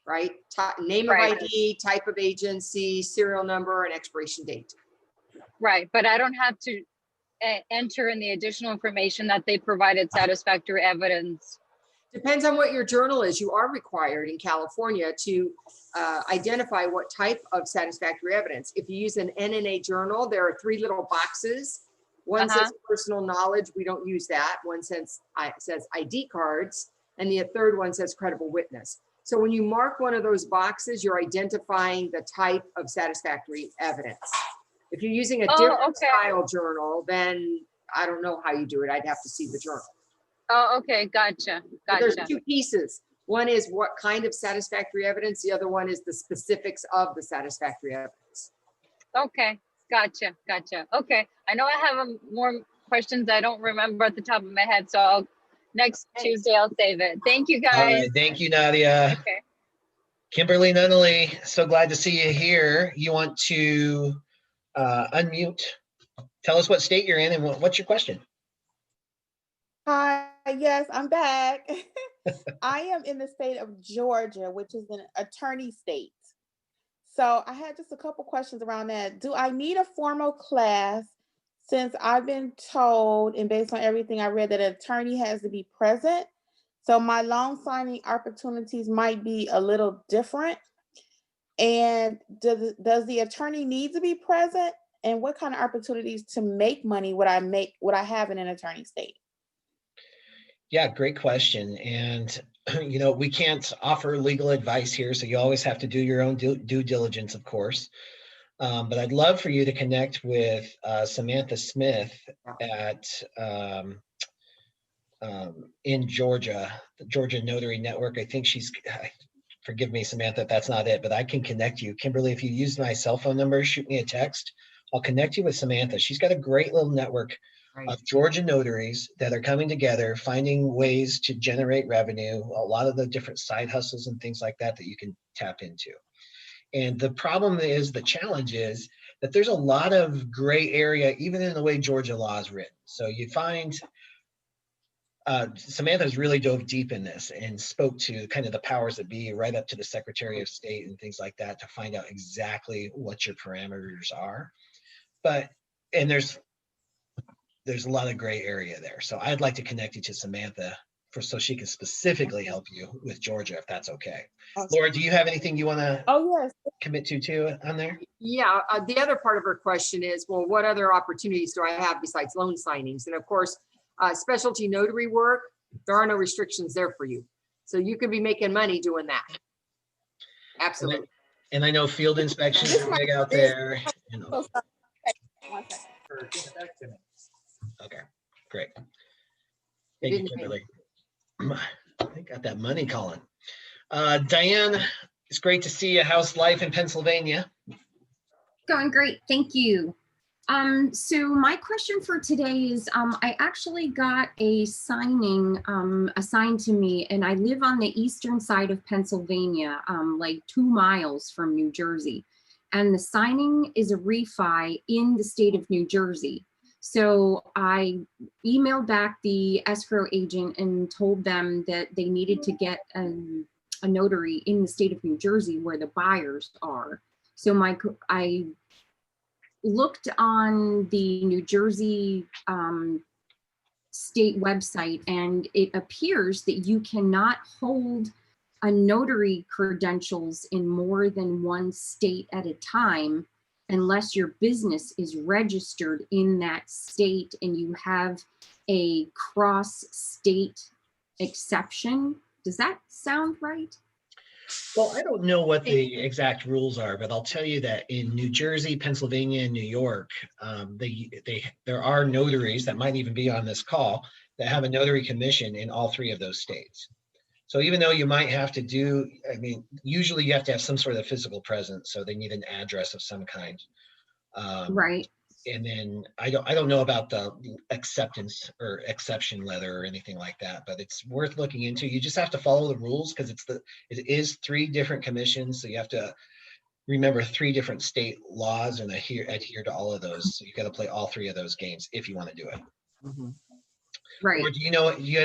Speaker 2: right? Name of ID, type of agency, serial number, and expiration date.
Speaker 13: Right, but I don't have to enter in the additional information that they provided satisfactory evidence.
Speaker 2: Depends on what your journal is. You are required in California to identify what type of satisfactory evidence. If you use an NNA journal, there are 3 little boxes. One says personal knowledge. We don't use that. One says ID cards, and the third one says credible witness. So when you mark one of those boxes, you're identifying the type of satisfactory evidence. If you're using a different style journal, then I don't know how you do it. I'd have to see the journal.
Speaker 13: Oh, okay, gotcha.
Speaker 2: But there's 2 pieces. One is what kind of satisfactory evidence. The other one is the specifics of the satisfactory evidence.
Speaker 13: Okay, gotcha. Okay, I know I have more questions I don't remember at the top of my head, so next Tuesday I'll save it. Thank you, guys.
Speaker 1: All right, thank you, Nadia.
Speaker 13: Okay.
Speaker 1: Kimberly Nunnally, so glad to see you here. You want to unmute? Tell us what state you're in and what's your question?
Speaker 14: Hi, yes, I'm back. I am in the state of Georgia, which is an attorney state. So I had just a couple questions around that. Do I need a formal class, since I've been told, and based on everything I read, that an attorney has to be present? So my loan signing opportunities might be a little different. And does the attorney need to be present? And what kind of opportunities to make money would I have in an attorney state?
Speaker 1: Yeah, great question. And, you know, we can't offer legal advice here, so you always have to do your own due diligence, of course. But I'd love for you to connect with Samantha Smith at in Georgia, the Georgia Notary Network. I think she's, forgive me, Samantha, if that's not it, but I can connect you. Kimberly, if you use my cell phone number, shoot me a text. I'll connect you with Samantha. She's got a great little network of Georgia notaries that are coming together, finding ways to generate revenue, a lot of the different side hustles and things like that you can tap into. And the problem is, the challenge is that there's a lot of gray area, even in the way Georgia law is written. So you find Samantha's really dove deep in this and spoke to kind of the powers that be, right up to the Secretary of State and things like that, to find out exactly what your parameters are. And there's a lot of gray area there. So I'd like to connect you to Samantha so she can specifically help you with Georgia, if that's okay. Laura, do you have anything you want to commit to on there?
Speaker 2: Yeah, the other part of her question is, well, what other opportunities do I have besides loan signings? And of course, specialty notary work, there are no restrictions there for you. So you can be making money doing that. Absolutely.
Speaker 1: And I know field inspections are big out there. You know. Okay, great. Thank you, Kimberly. I got that money calling. Diane, it's great to see you. How's life in Pennsylvania?
Speaker 4: Going great, thank you. So my question for today is, I actually got a signing assigned to me, and I live on the eastern side of Pennsylvania, like 2 miles from New Jersey. And the signing is a refi in the state of New Jersey. So I emailed back the escrow agent and told them that they needed to get a notary in the state of New Jersey where the buyers are. So I looked on the New Jersey state website, and it appears that you cannot hold a notary credentials in more than one state at a time unless your business is registered in that state and you have a cross-state exception. Does that sound right?
Speaker 1: Well, I don't know what the exact rules are, but I'll tell you that in New Jersey, Pennsylvania, and New York, there are notaries that might even be on this call that have a notary commission in all three of those states. So even though you might have to do, I mean, usually you have to have some sort of physical presence, so they need an address of some kind.
Speaker 4: Right.
Speaker 1: And then I don't know about the acceptance or exception letter or anything like that, but it's worth looking into. You just have to follow the rules because it is 3 different commissions, so you have to remember 3 different state laws and adhere to all of those. So you got to play all 3 of those games if you want to do it.
Speaker 2: Mm-hmm.
Speaker 4: Right.
Speaker 1: Or do you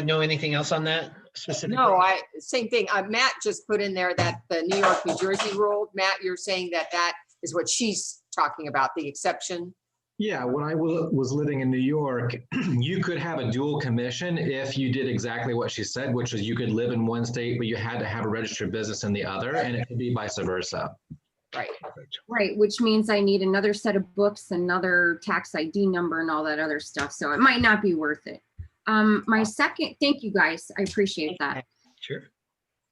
Speaker 1: know anything else on that specifically?
Speaker 2: No, same thing. Matt just put in there that the New York, New Jersey rule. Matt, you're saying that is what she's talking about, the exception.
Speaker 15: Yeah, when I was living in New York, you could have a dual commission if you did exactly what she said, which is you could live in one state, but you had to have a registered business in the other, and it could be vice versa.
Speaker 2: Right.
Speaker 4: Right, which means I need another set of books, another tax ID number, and all that other stuff. So it might not be worth it. My second, thank you guys. I appreciate that.
Speaker 1: Sure.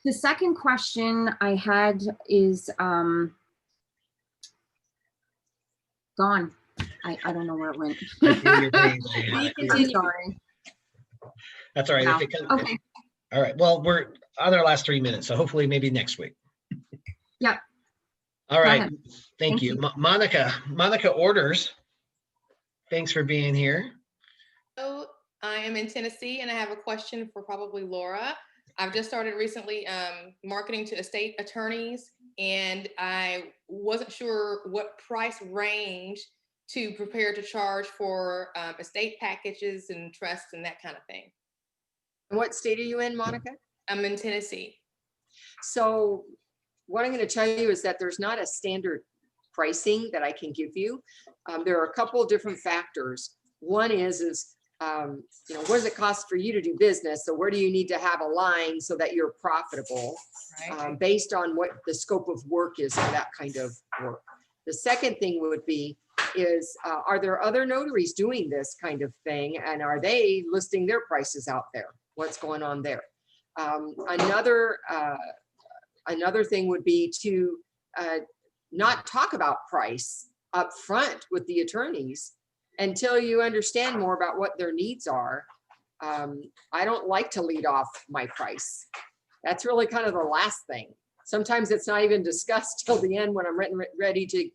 Speaker 4: The second question I had is gone. I don't know where it went. I'm sorry.
Speaker 1: That's all right.
Speaker 4: Wow.
Speaker 1: Okay. All right. Well, we're on our last 3 minutes, so hopefully maybe next week.
Speaker 4: Yep.
Speaker 1: All right. Thank you. Monica Orders. Thanks for being here.
Speaker 16: So I am in Tennessee and I have a question for probably Laura. I've just started recently marketing to estate attorneys, and I wasn't sure what price range to prepare to charge for estate packages and trusts and that kind of thing.
Speaker 2: And what state are you in, Monica?
Speaker 16: I'm in Tennessee.
Speaker 2: So what I'm going to tell you is that there's not a standard pricing that I can give you. There are a couple of different factors. One is what does it cost for you to do business? So where do you need to have a line so that you're profitable, right? Based on what the scope of work is for that kind of work. The second thing would be are there other notaries doing this kind of thing, and are they listing their prices out there? What's going on there? Another thing would be to not talk about price up front with the attorneys until you understand more about what their needs are. I don't like to lead off my price. That's really kind of the last thing. Sometimes it's not even discussed till the end when I'm ready to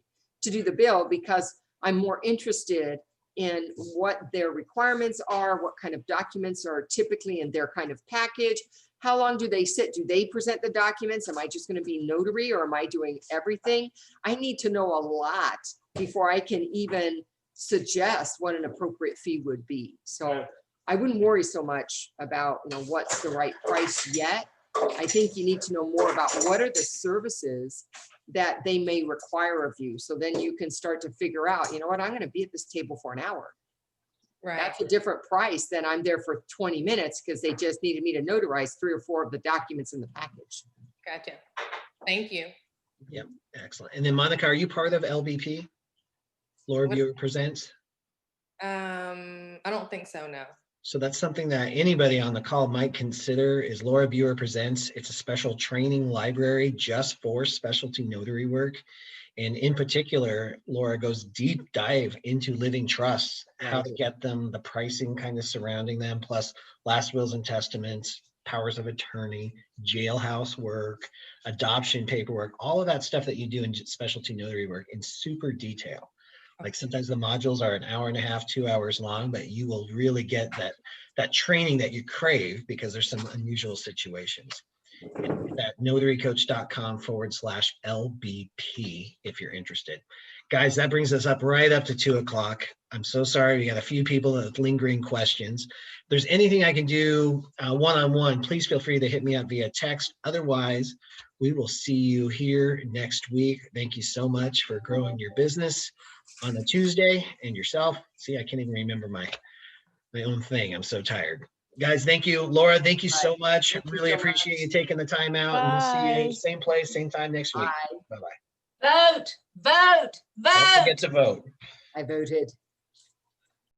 Speaker 2: do the bill, because I'm more interested in what their requirements are, what kind of documents are typically in their kind of package. How long do they sit? Do they present the documents? Am I just going to be notary, or am I doing everything? I need to know a lot before I can even suggest what an appropriate fee would be. So I wouldn't worry so much about what's the right price yet. I think you need to know more about what are the services that they may require of you. So then you can start to figure out, you know what, I'm going to be at this table for an hour. Right. That's a different price than I'm there for 20 minutes because they just needed me to notarize 3 or 4 of the documents in the package.
Speaker 16: Gotcha. Thank you.
Speaker 1: Yep. Excellent. And then Monica, are you part of LBP? Laura Biewer Presents?
Speaker 16: I don't think so, no.
Speaker 1: So that's something that anybody on the call might consider is Laura Biewer Presents. It's a special training library just for specialty notary work. And in particular, Laura goes deep dive into living trusts, how to get them, the pricing kind of surrounding them, plus last wills and testaments, powers of attorney, jailhouse work, adoption paperwork, all of that stuff that you do in specialty notary work in super detail. Like sometimes the modules are an hour and a half, 2 hours long, but you will really get that training that you crave because there's some unusual situations. At notarycoach.com/LBP if you're interested. Guys, that brings us right up to 2 o'clock. I'm so sorry. We got a few people with lingering questions. If there's anything I can do one-on-one, please feel free to hit me up via text. Otherwise, we will see you here next week. Thank you so much for growing your business on a Tuesday and yourself. See, I can't even remember my own thing. I'm so tired. Guys, thank you. Laura, thank you so much.
Speaker 8: Thank you
Speaker 1: Really
Speaker 8: so
Speaker 1: appreciate you
Speaker 8: much.
Speaker 1: taking the time out, and we'll see you
Speaker 14: Bye.
Speaker 1: same place, same time next week.
Speaker 8: Bye.
Speaker 1: Bye-bye.
Speaker 8: Vote, vote,
Speaker 1: Don't forget
Speaker 8: vote.
Speaker 1: to vote.
Speaker 8: I voted.